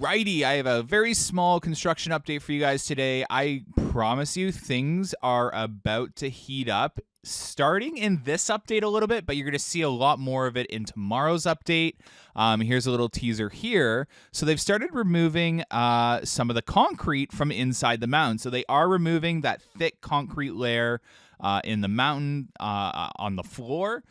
Alrighty, I have a very small construction update for you guys today. I promise you things are about to heat up starting in this update a little bit, but you're going to see a lot more of it in tomorrow's update. Here's a little teaser here. So they've started removing some of the concrete from inside the mountain. So they are removing that thick concrete layer in the mountain on the floor.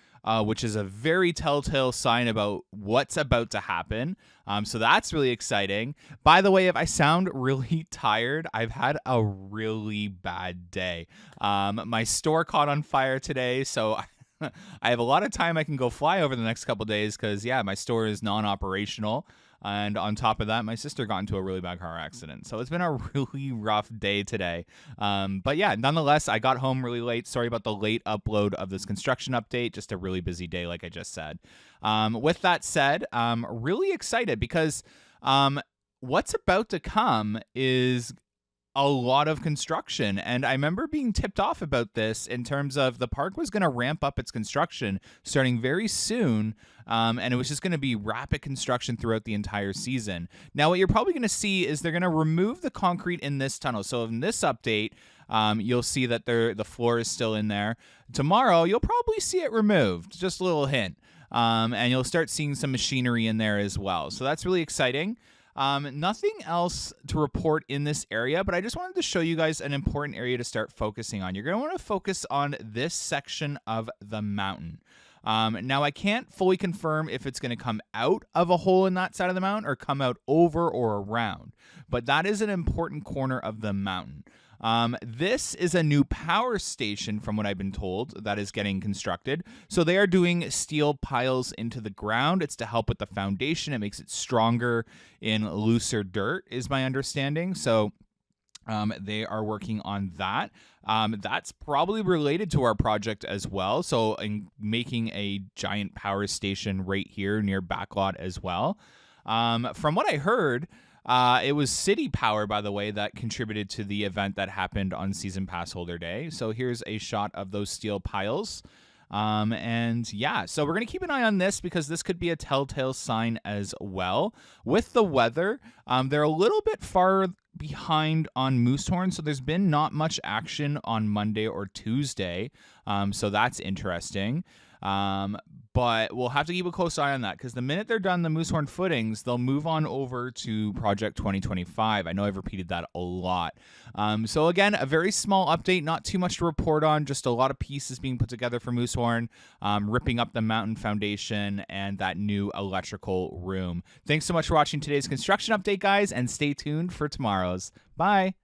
Which is a very telltale sign about what's about to happen. So that's really exciting. By the way, if I sound really tired, I've had a really bad day. My store caught on fire today, so I have a lot of time I can go fly over the next couple days because, yeah, my store is non-operational. And on top of that, my sister got into a really bad car accident. So it's been a really rough day today. But yeah, nonetheless, I got home really late. Sorry about the late upload of this construction update. Just a really busy day, like I just said. With that said, I'm really excited because what's about to come is a lot of construction. And I remember being tipped off about this in terms of the park was going to ramp up its construction starting very soon. And it was just going to be rapid construction throughout the entire season. Now, what you're probably going to see is they're going to remove the concrete in this tunnel. So in this update, you'll see that the floor is still in there. Tomorrow, you'll probably see it removed. Just a little hint. And you'll start seeing some machinery in there as well. So that's really exciting. Nothing else to report in this area, but I just wanted to show you guys an important area to start focusing on. You're going to want to focus on this section of the mountain. Now, I can't fully confirm if it's going to come out of a hole in that side of the mountain or come out over or around, but that is an important corner of the mountain. This is a new power station, from what I've been told, that is getting constructed. So they are doing steel piles into the ground. It's to help with the foundation. It makes it stronger in looser dirt, is my understanding. So they are working on that. That's probably related to our project as well. So in making a giant power station right here near Backlot as well. From what I heard, it was City Power, by the way, that contributed to the event that happened on Season Pass Holder Day. So here's a shot of those steel piles. And yeah, so we're going to keep an eye on this because this could be a telltale sign as well. With the weather, they're a little bit far behind on Moosehorn, so there's been not much action on Monday or Tuesday. So that's interesting. But we'll have to keep a close eye on that because the minute they're done the Moosehorn footings, they'll move on over to Project 2025. I know I've repeated that a lot. So again, a very small update, not too much to report on, just a lot of pieces being put together for Moosehorn, ripping up the mountain foundation and that new electrical room. Thanks so much for watching today's construction update, guys, and stay tuned for tomorrow's. Bye.